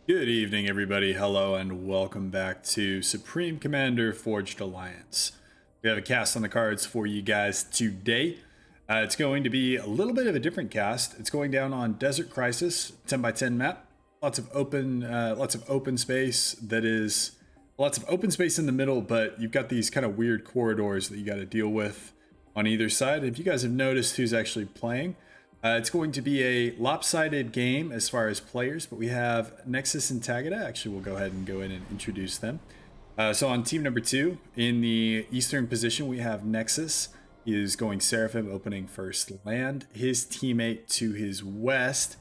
Good evening, everybody. Hello, and welcome back to Supreme Commander Forged Alliance. We have a cast on the cards for you guys today. It's going to be a little bit of a different cast. It's going down on Desert Crisis, 10 by 10 map. Lots of open space. That is, lots of open space in the middle, but you've got these kind of weird corridors that you got to deal with on either side. If you guys have noticed who's actually playing. It's going to be a lopsided game as far as players, but we have Nexus and Tagada. Actually, we'll go ahead and go in and introduce them. So on team number 2, in the eastern position, we have Nexus. He is going Seraphim, opening first land. His teammate to his west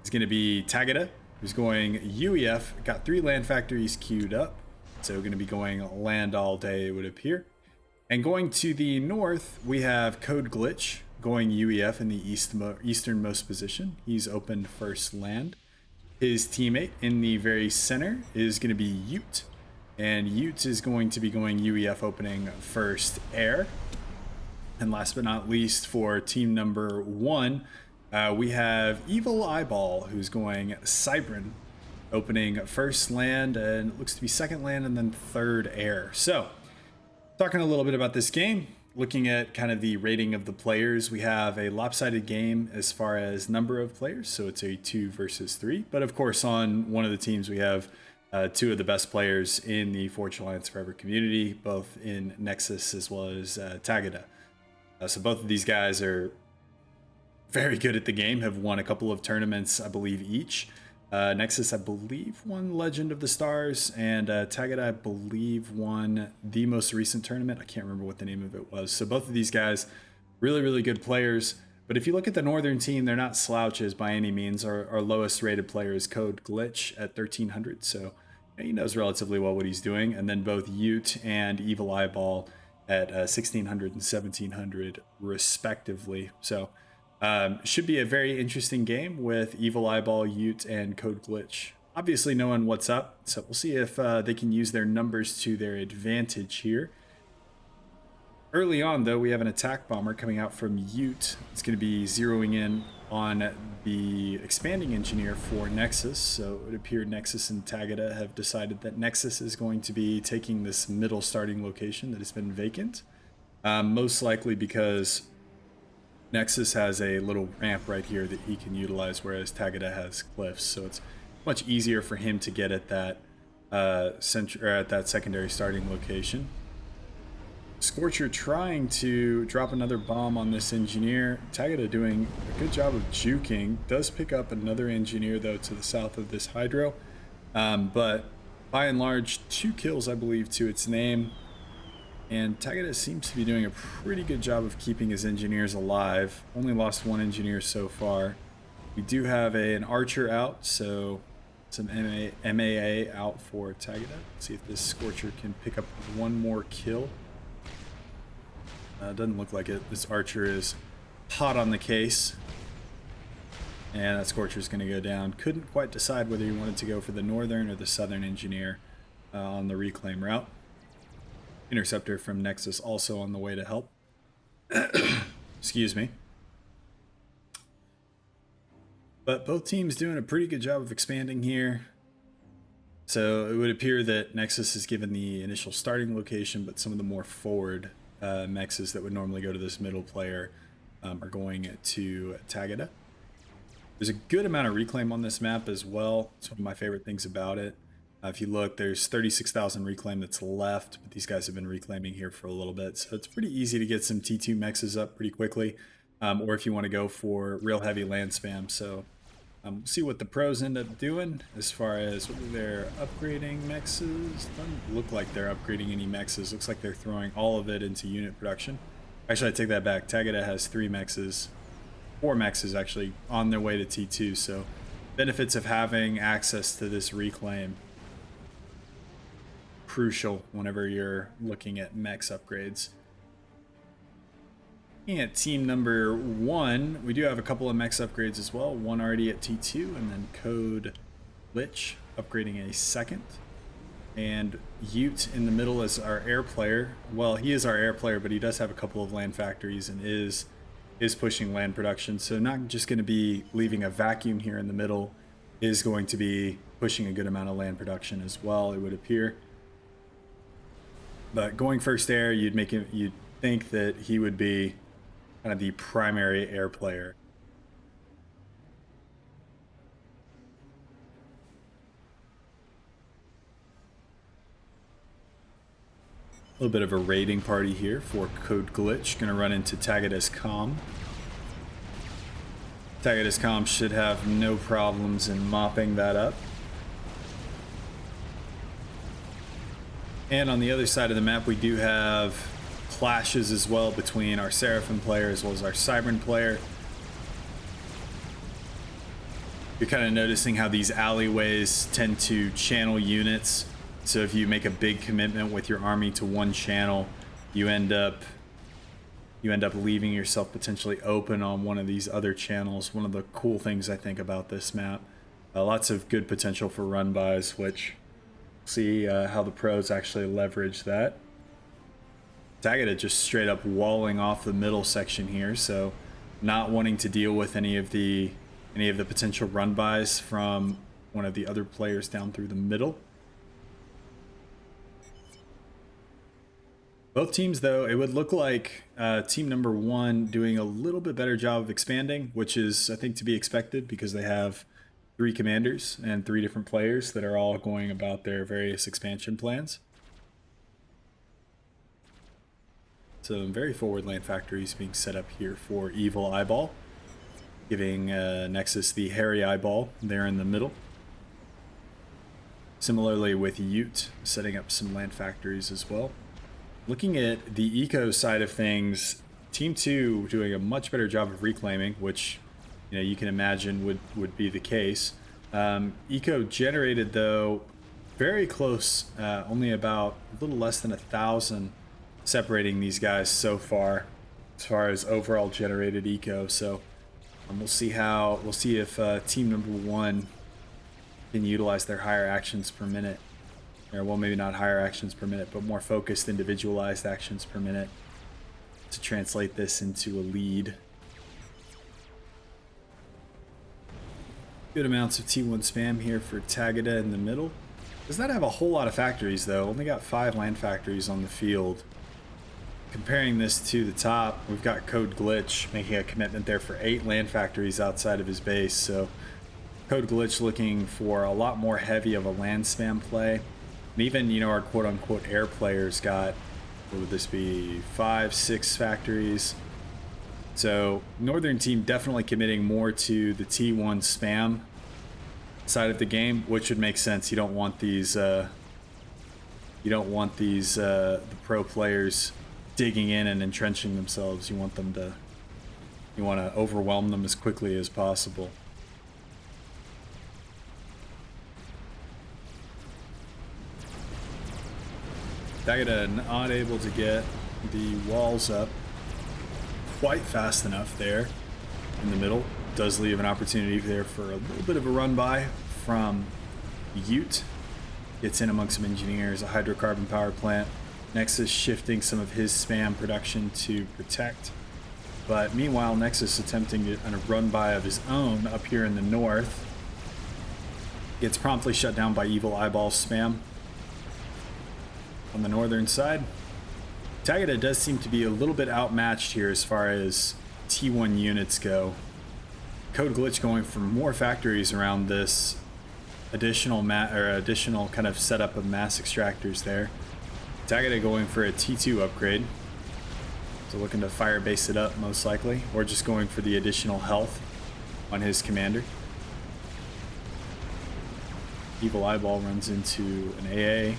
is going to be Tagada, who's going UEF. Got 3 land factories queued up, so going to be going land all day, it would appear. And going to the north, we have Code Glitch, going UEF in the easternmost position. He's opened first land. His teammate in the very center is going to be Ute, and Ute is going to be going UEF opening first air. And last but not least, for team number 1, we have Evil Eyeball, who's going Cybran, opening first land, and it looks to be second land and then third air. So talking a little bit about this game, looking at kind of the rating of the players, we have a lopsided game as far as number of players, so it's a 2 versus 3. But of course, on one of the teams, we have 2 of the best players in the Forge Alliance Forever community, both in Nexus as well as Tagada. So both of these guys are very good at the game, have won a couple of tournaments, I believe, each. Nexus, I believe, won Legend of the Stars, and Tagada, I believe, won the most recent tournament. I can't remember what the name of it was. So both of these guys, really, really good players. But if you look at the northern team, they're not slouches by any means. Our lowest rated player is Code Glitch at 1300, so he knows relatively well what he's doing. And then both Ute and Evil Eyeball at 1600 and 1700, respectively. So should be a very interesting game with Evil Eyeball, Ute, and Code Glitch obviously knowing what's up. So we'll see if they can use their numbers to their advantage here. Early on, though, we have an attack bomber coming out from Ute. It's going to be zeroing in on the expanding engineer for Nexus. So it would appear Nexus and Tagada have decided that Nexus is going to be taking this middle starting location that has been vacant. Most likely because Nexus has a little ramp right here that he can utilize, whereas Tagada has cliffs, so it's much easier for him to get at that at that secondary starting location. Scorcher trying to drop another bomb on this engineer. Tagada doing a good job of juking. Does pick up another engineer though to the south of this hydro, but by and large 2 kills, I believe, to its name. And Tagada seems to be doing a pretty good job of keeping his engineers alive. Only lost 1 engineer so far. We do have an archer out, so some MAA out for Tagada. Let's see if this Scorcher can pick up 1 more kill. Doesn't look like it. This archer is hot on the case. And that Scorcher is going to go down. Couldn't quite decide whether he wanted to go for the northern or the southern engineer on the reclaim route. Interceptor from Nexus also on the way to help. Excuse me. But both teams doing a pretty good job of expanding here. So it would appear that Nexus is given the initial starting location, but some of the more forward mexes that would normally go to this middle player are going to Tagada. There's a good amount of reclaim on this map as well. It's one of my favorite things about it. If you look, there's 36,000 reclaim that's left, but these guys have been reclaiming here for a little bit. So it's pretty easy to get some T2 mexes up pretty quickly, or if you want to go for real heavy land spam. So we'll see what the pros end up doing as far as whether they're upgrading mexes. Doesn't look like they're upgrading any mexes. Looks like they're throwing all of it into unit production. Actually, I take that back. Tagada has 3 mexes, 4 mexes actually, on their way to T2. So benefits of having access to this reclaim, crucial whenever you're looking at mechs upgrades. Looking at team number 1, we do have a couple of mechs upgrades as well. 1 already at T2, and then Code Glitch upgrading a second. And Ute in the middle is our air player. Well, he is our air player, but he does have a couple of land factories and is pushing land production. So not just going to be leaving a vacuum here in the middle is going to be pushing a good amount of land production as well, it would appear. But going first air, you'd think that he would be kind of the primary air player. A little bit of a raiding party here for Code Glitch. Gonna run into Tagada's Com. Tagada's Com should have no problems in mopping that up. And on the other side of the map, we do have clashes as well between our Seraphim player as well as our Cybern player. You're kind of noticing how these alleyways tend to channel units. So if you make a big commitment with your army to one channel, you end up leaving yourself potentially open on one of these other channels. One of the cool things I think about this map. Lots of good potential for run bys, which see how the pros actually leverage that. Tagada just straight up walling off the middle section here, so not wanting to deal with any of the potential run bys from one of the other players down through the middle. Both teams, though, it would look like team number one doing a little bit better job of expanding, which is, I think, to be expected because they have 3 commanders and 3 different players that are all going about their various expansion plans. So very forward land factories being set up here for Evil Eyeball, giving Nexus the hairy eyeball there in the middle. Similarly with Ute, setting up some land factories as well. Looking at the eco side of things, Team 2 doing a much better job of reclaiming, which you can imagine would be the case. Eco generated, though, very close, only about a little less than 1,000 separating these guys so far, as far as overall generated eco. So we'll see if team number 1 can utilize their higher actions per minute. Or, well, maybe not higher actions per minute, but more focused, individualized actions per minute to translate this into a lead. Good amounts of T1 spam here for Tagada in the middle. Does not have a whole lot of factories, though. Only got 5 land factories on the field. Comparing this to the top, we've got Code Glitch making a commitment there for 8 land factories outside of his base. So Code Glitch looking for a lot more heavy of a land spam play. And even, our quote-unquote air players got, what would this be, 5, 6 factories. So Northern team definitely committing more to the T1 spam side of the game, which would make sense. You don't want these the pro players digging in and entrenching themselves. You want to overwhelm them as quickly as possible. Tagada not able to get the walls up quite fast enough there in the middle. Does leave an opportunity there for a little bit of a run by from Ute. Gets in amongst some engineers, a hydrocarbon power plant. Nexus shifting some of his spam production to protect. But meanwhile, Nexus attempting a run by of his own up here in the north. Gets promptly shut down by Evil Eyeball spam. On the northern side, Tagada does seem to be a little bit outmatched here as far as T1 units go. Code Glitch going for more factories around this additional kind of setup of mass extractors there. Tagada going for a T2 upgrade, so looking to fire base it up most likely, or just going for the additional health on his commander. Evil Eyeball runs into an AA.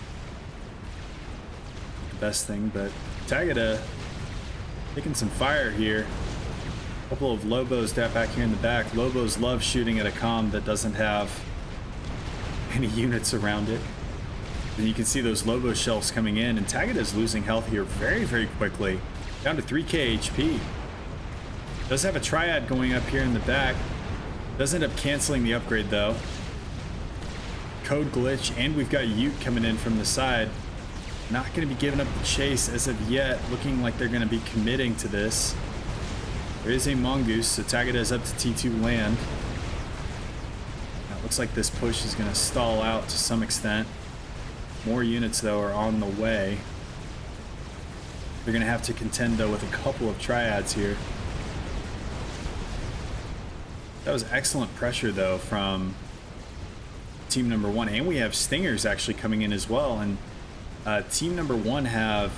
Best thing, but Tagada taking some fire here. A couple of Lobos back here in the back. Lobos love shooting at a comm that doesn't have any units around it. And you can see those Lobo shells coming in, and Tagada's losing health here very, very quickly. Down to 3k HP. Does have a triad going up here in the back. Does end up canceling the upgrade though. Code Glitch, and we've got Ute coming in from the side. Not going to be giving up the chase as of yet, looking like they're going to be committing to this. There is a Mongoose, so Tagada is up to T2 land. Now Looks like this push is going to stall out to some extent. More units, though, are on the way. They're going to have to contend, though, with a couple of triads here. That was excellent pressure, though, from team number one. And we have Stingers actually coming in as well. And team number one have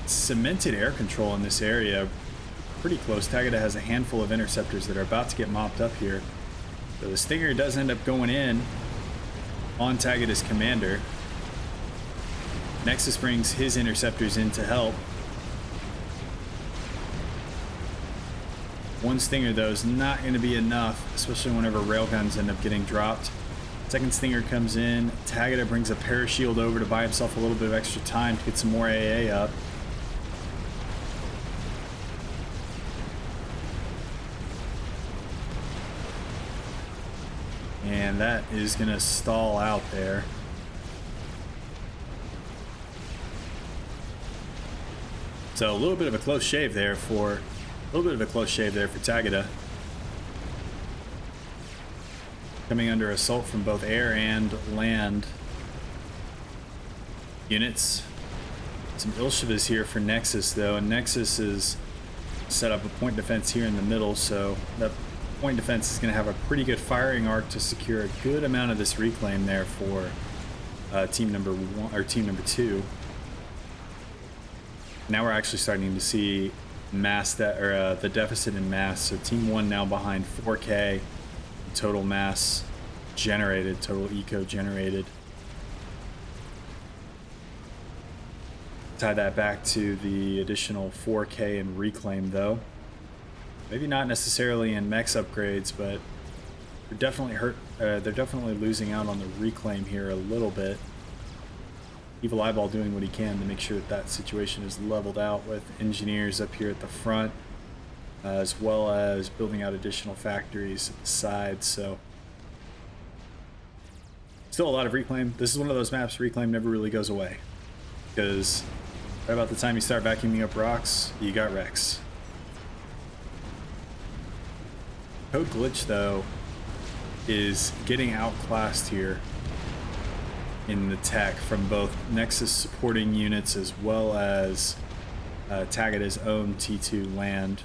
cemented air control in this area pretty close. Tagada has a handful of interceptors that are about to get mopped up here. So the Stinger does end up going in on Tagada's commander. Nexus brings his interceptors in to help. One Stinger, though, is not going to be enough, especially whenever railguns end up getting dropped. Second Stinger comes in. Tagada brings a parashield over to buy himself a little bit of extra time to get some more AA up. And that is going to stall out there. So a little bit of a close shave there for Tagada. Coming under assault from both air and land units. Some Ilshivas here for Nexus, though, and Nexus is set up a point defense here in the middle, so that point defense is going to have a pretty good firing arc to secure a good amount of this reclaim there for team number one or team number two. Now we're actually starting to see the deficit in mass. So team one now behind 4K total mass generated, total eco generated. Tie that back to the additional 4K in reclaim, though. Maybe not necessarily in mechs upgrades, but they're definitely losing out on the reclaim here a little bit. Evil Eyeball doing what he can to make sure that that situation is leveled out with engineers up here at the front, as well as building out additional factories at the sides. So still a lot of reclaim. This is one of those maps reclaim never really goes away, because right about the time you start vacuuming up rocks, you got wrecks. Code Glitch, though, is getting outclassed here in the tech from both Nexus supporting units as well as Tagada's own T2 land.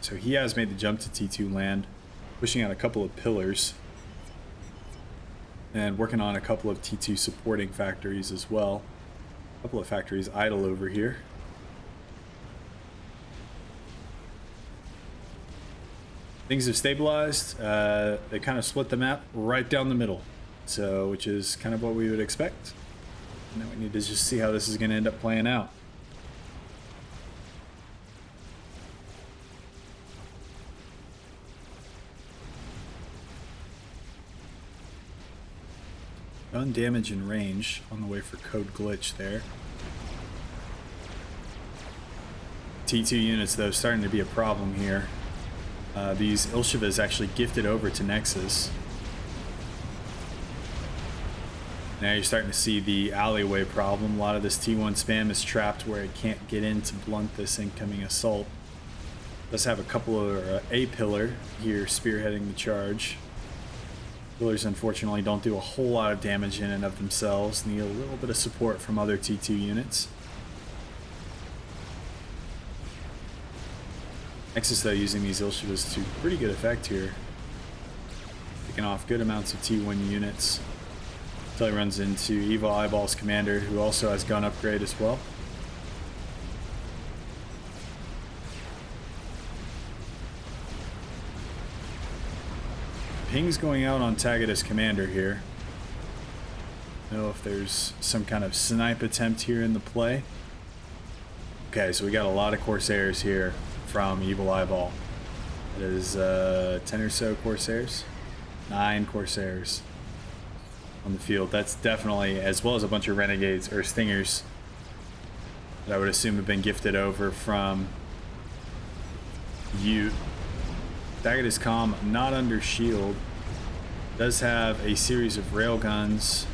So he has made the jump to T2 land, pushing out a couple of pillars and working on a couple of T2 supporting factories as well. A couple of factories idle over here. Things have stabilized. They kind of split the map right down the middle, so which is kind of what we would expect. And then we need to just see how this is going to end up playing out. Gun damage and range on the way for Code Glitch there. T2 units, though, starting to be a problem here. These Ilshivas actually gifted over to Nexus. Now you're starting to see the alleyway problem. A lot of this T1 spam is trapped where it can't get in to blunt this incoming assault. Does have a couple of a pillar here spearheading the charge. Pillars unfortunately don't do a whole lot of damage in and of themselves. Need a little bit of support from other T2 units. Nexus, though, using these Ilshivas to pretty good effect here. Picking off good amounts of T1 units. Until he runs into Evil Eyeball's commander, who also has gun upgrade as well. Ping's going out on Tagada's commander here. I don't know if there's some kind of snipe attempt here in the play. Okay, so we got a lot of Corsairs here from Evil Eyeball. That is 10 or so Corsairs. 9 Corsairs on the field. That's definitely, as well as a bunch of Renegades or Stingers that I would assume have been gifted over from Ute. Tagada's comm not under shield. Does have a series of railguns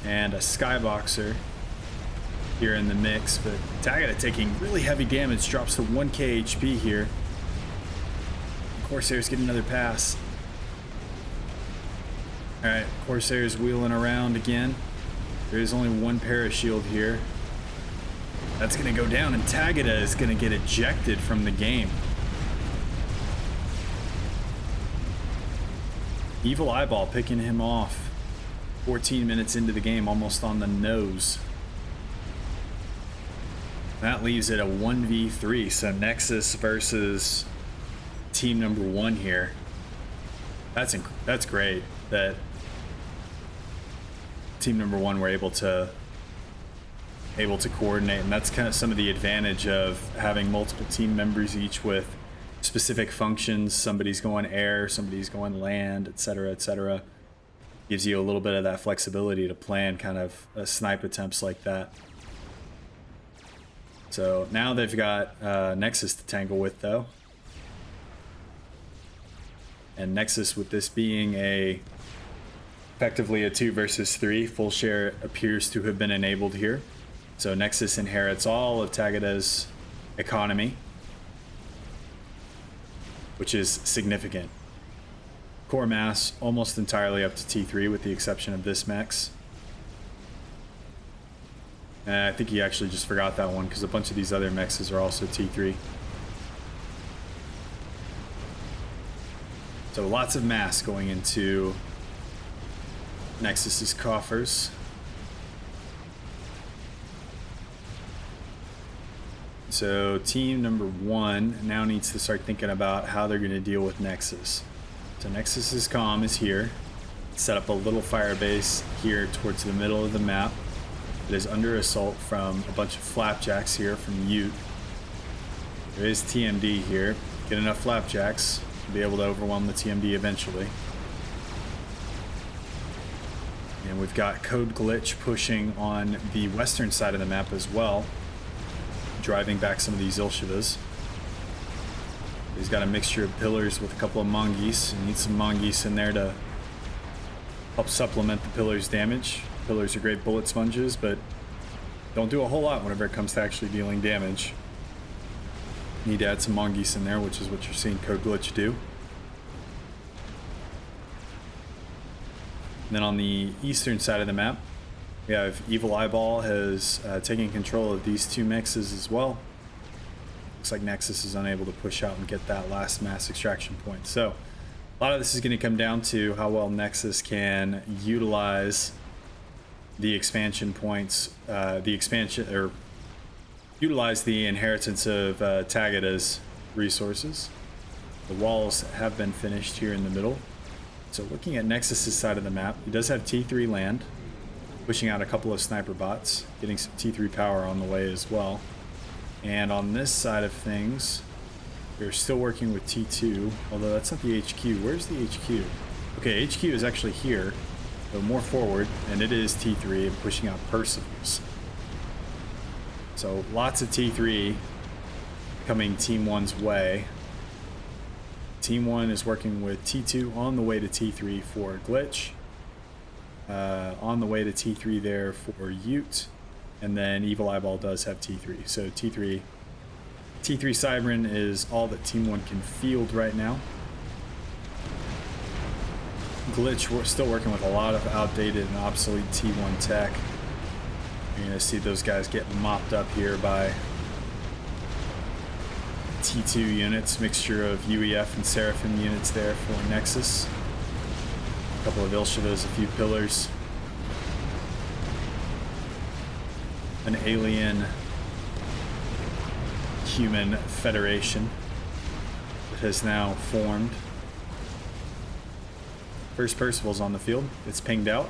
and a skyboxer here in the mix, but Tagada taking really heavy damage, drops to 1k HP here. Corsairs get another pass. Alright, Corsair's wheeling around again. There is only one parashield here. That's going to go down, and Tagada is going to get ejected from the game. Evil Eyeball picking him off. 14 minutes into the game, almost on the nose. That leaves it a 1v3, so Nexus versus team number 1 here. That's great that team number 1 were able to coordinate, and that's kind of some of the advantage of having multiple team members, each with specific functions. Somebody's going air, somebody's going land, etc., etc. Gives you a little bit of that flexibility to plan kind of snipe attempts like that. So now they've got Nexus to tangle with, though. And Nexus, with this being effectively a 2 versus 3, full share appears to have been enabled here. So Nexus inherits all of Tagada's economy, which is significant. Core mass almost entirely up to T3 with the exception of this mechs. And I think he actually just forgot that one because a bunch of these other mechs are also T3. So lots of mass going into Nexus's coffers. So team number 1 now needs to start thinking about how they're going to deal with Nexus. So Nexus's comm is here. Set up a little fire base here towards the middle of the map. It is under assault from a bunch of flapjacks here from Ute. There is TMD here. Get enough flapjacks to be able to overwhelm the TMD eventually. And we've got Code Glitch pushing on the western side of the map as well, driving back some of these Ilshivas. He's got a mixture of pillars with a couple of mongoose. He needs some mongoose in there to help supplement the pillars' damage. Pillars are great bullet sponges, but don't do a whole lot whenever it comes to actually dealing damage. Need to add some mongoose in there, which is what you're seeing Code Glitch do. And then on the eastern side of the map, we have Evil Eyeball has taken control of these 2 mixes as well. Looks like Nexus is unable to push out and get that last mass extraction point. So a lot of this is going to come down to how well Nexus can utilize the expansion points, utilize the inheritance of Tagada's resources. The walls have been finished here in the middle. So looking at Nexus's side of the map, he does have T3 land, pushing out a couple of sniper bots, getting some T3 power on the way as well. And on this side of things, we're still working with T2, although that's not the HQ. Where's the HQ? Okay, HQ is actually here, but more forward, and it is T3 and pushing out Percivals. So lots of T3 coming Team 1's way. Team 1 is working with T2 on the way to T3 for Glitch. On the way to T3 there for Ute. And then Evil Eyeball does have T3. So T3 Cybran is all that Team 1 can field right now. Glitch, we're still working with a lot of outdated and obsolete T1 tech. You're going to see those guys get mopped up here by T2 units, mixture of UEF and Seraphim units there for Nexus. A couple of Ilshivas, a few pillars. An alien human federation that has now formed. First Percival's on the field. It's pinged out.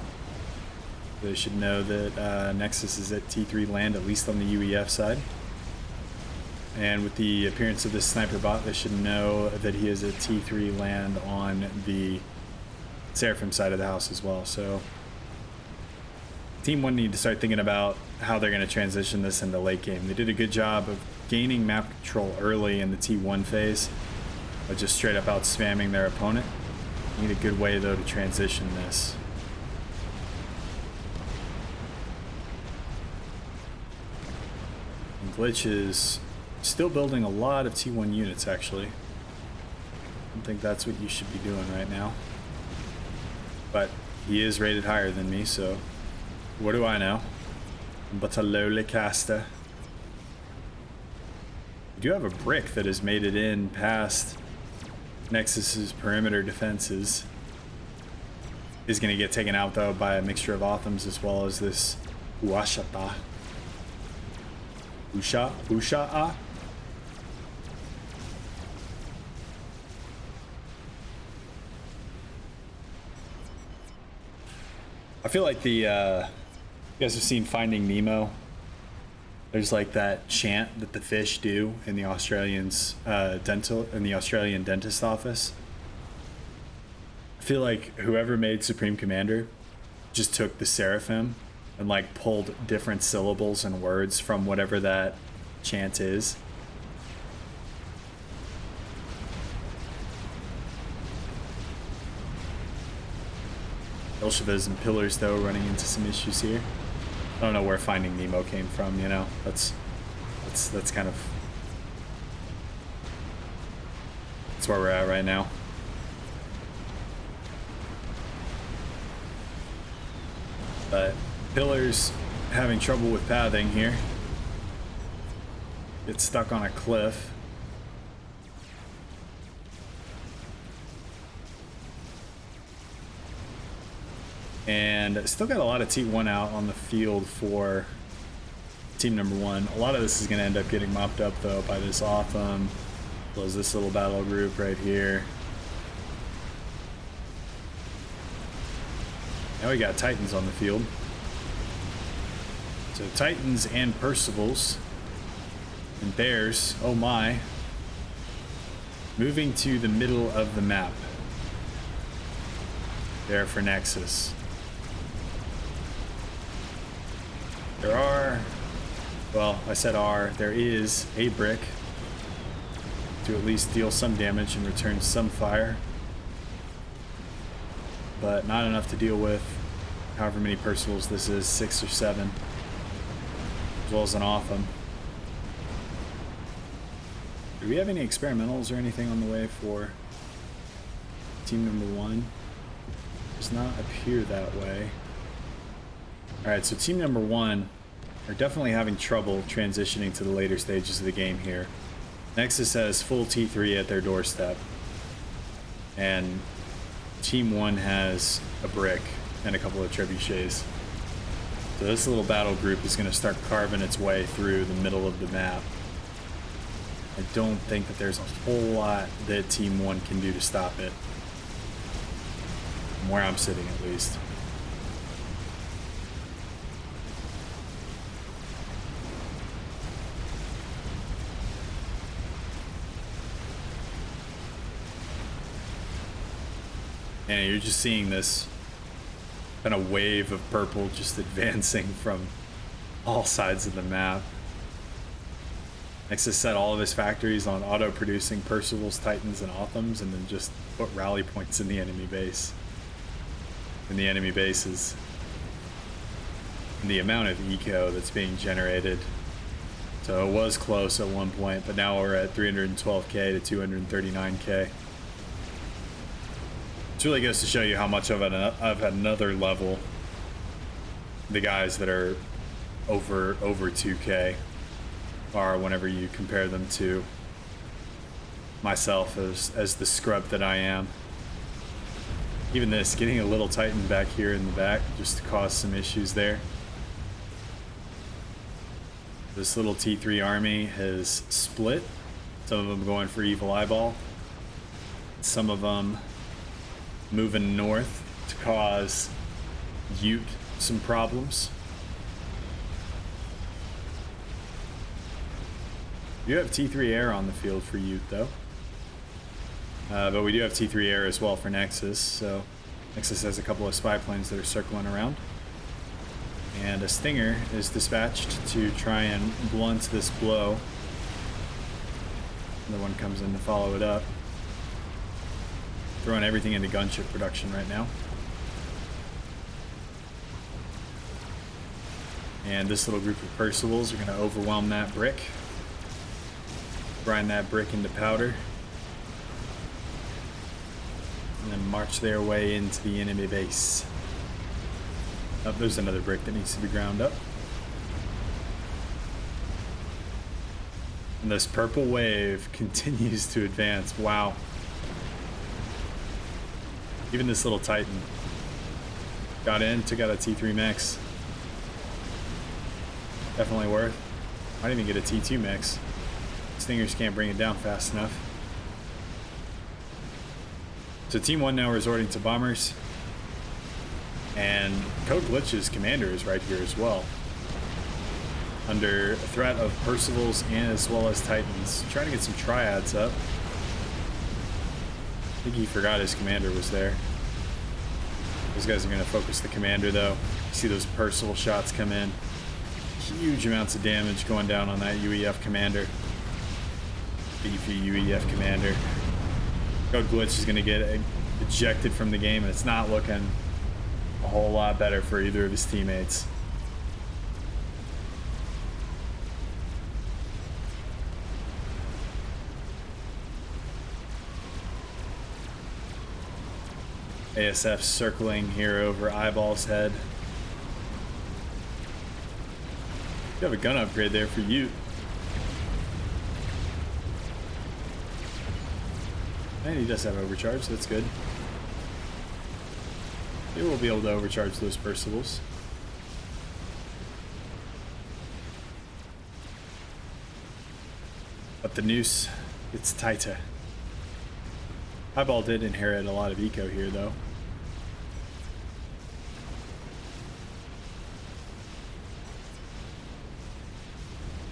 They should know that Nexus is at T3 land, at least on the UEF side. And with the appearance of this sniper bot, they should know that he is at T3 land on the Seraphim side of the house as well. So Team 1 need to start thinking about how they're going to transition this into late game. They did a good job of gaining map control early in the T1 phase, but just straight up out spamming their opponent. Need a good way though to transition this. And Glitch is still building a lot of T1 units actually. I don't think that's what you should be doing right now. But he is rated higher than me, so what do I know? But a lowly caster. We do have a brick that has made it in past Nexus's perimeter defenses. Is going to get taken out though by a mixture of Othams as well as this Uashata. Usha'a? I feel like you guys have seen Finding Nemo. There's like that chant that the fish do in the Australian dentist office. I feel like whoever made Supreme Commander just took the Seraphim and like pulled different syllables and words from whatever that chant is. Bolshevism and Pillars though running into some issues here. I don't know where Finding Nemo came from, you know. That's kind of that's where we're at right now. But Pillars having trouble with pathing here. Gets stuck on a cliff. And still got a lot of T1 out on the field for team number 1. A lot of this is going to end up getting mopped up though by this Otham, as well as this little battle group right here. Now we got Titans on the field. So Titans and Percivals and Bears, oh my, moving to the middle of the map there for Nexus. There are, well, I said there is a brick to at least deal some damage and return some fire, but not enough to deal with however many Percivals this is, 6 or 7, as well as an Otham. Do we have any experimentals or anything on the way for team number 1? Does not appear that way. Alright, so team number 1 are definitely having trouble transitioning to the later stages of the game here. Nexus has full T3 at their doorstep. And team 1 has a brick and a couple of trebuchets. So this little battle group is going to start carving its way through the middle of the map. I don't think that there's a whole lot that team 1 can do to stop it. From where I'm sitting at least. And you're just seeing this kind of wave of purple just advancing from all sides of the map. Nexus set all of his factories on auto-producing Percivals, Titans, and Othams, and then just put rally points in the enemy base. In the enemy bases. And the amount of eco that's being generated. So it was close at one point, but now we're at 312k to 239k. It really goes to show you how much of another level the guys that are over 2k are whenever you compare them to myself as the scrub that I am. Even this, getting a little Titan back here in the back just caused some issues there. This little T3 army has split. Some of them going for Evil Eyeball. Some of them moving north to cause Ute some problems. You have T3 air on the field for Ute though. But we do have T3 air as well for Nexus, so Nexus has a couple of spy planes that are circling around. And a Stinger is dispatched to try and blunt this blow. Another one comes in to follow it up. Throwing everything into gunship production right now. And this little group of Percivals are going to overwhelm that brick. Grind that brick into powder. And then march their way into the enemy base. Oh, there's another brick that needs to be ground up. And this purple wave continues to advance. Wow. Even this little Titan got in, took out a T3 mix. Definitely worth. Might even get a T2 mix. Stingers can't bring it down fast enough. So Team 1 now resorting to bombers. And Code Glitch's commander is right here as well. Under threat of Percivals and as well as Titans. Trying to get some triads up. I think he forgot his commander was there. Those guys are going to focus the commander though. You see those Percival shots come in. Huge amounts of damage going down on that UEF commander. Beefy UEF commander. Code Glitch is going to get ejected from the game, and it's not looking a whole lot better for either of his teammates. ASF circling here over Eyeball's head. You have a gun upgrade there for you. And he does have overcharge, that's good. They will be able to overcharge those Percivals. But the noose gets tighter. Eyeball did inherit a lot of eco here though.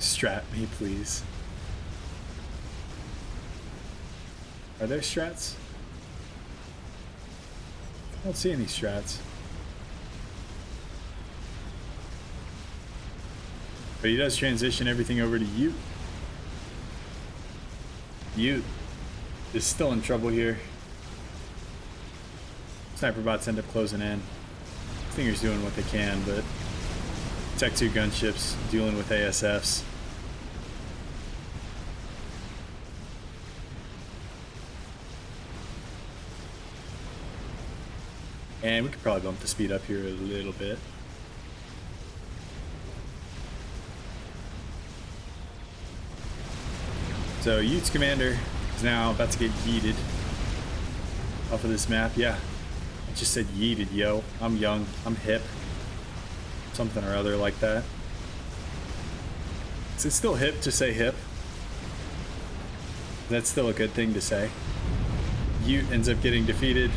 Strat me, please. Are there strats? I don't see any strats. But he does transition everything over to Ute. Ute is still in trouble here. Sniper bots end up closing in. Stinger's doing what they can, but Tech 2 gunships dealing with ASFs. And we could probably bump the speed up here a little bit. So Ute's commander is now about to get yeeted off of this map. Yeah, I just said yeeted, yo. I'm young, I'm hip. Something or other like that. Is it still hip to say hip? That's still a good thing to say. Ute ends up getting defeated.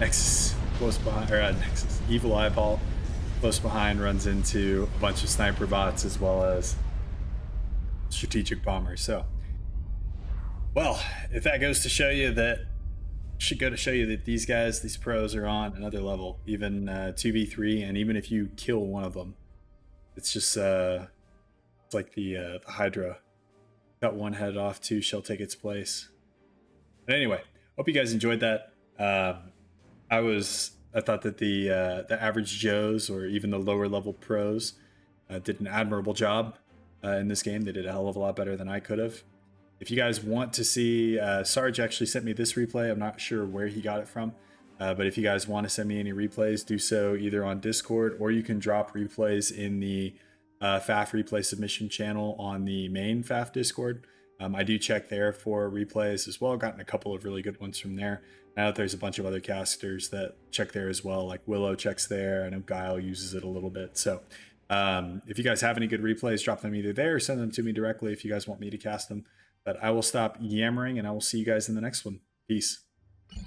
Nexus close behind, or Nexus, Evil Eyeball close behind runs into a bunch of sniper bots as well as strategic bombers. So, well, if that goes to show you that, should go to show you that these guys, these pros are on another level, even 2v3, and even if you kill one of them, it's just, it's like the Hydra. Got one head off, two shall take its place. But anyway, hope you guys enjoyed that. I thought that the average Joes or even the lower level pros did an admirable job in this game. They did a hell of a lot better than I could have. If you guys want to see, Sarge actually sent me this replay. I'm not sure where he got it from, but if you guys want to send me any replays, do so either on Discord or you can drop replays in the FAF replay submission channel on the main FAF Discord. I do check there for replays as well. Gotten a couple of really good ones from there. Now that there's a bunch of other casters that check there as well, like Willow checks there. I know Guile uses it a little bit. So if you guys have any good replays, drop them either there or send them to me directly if you guys want me to cast them. But I will stop yammering and I will see you guys in the next one. Peace.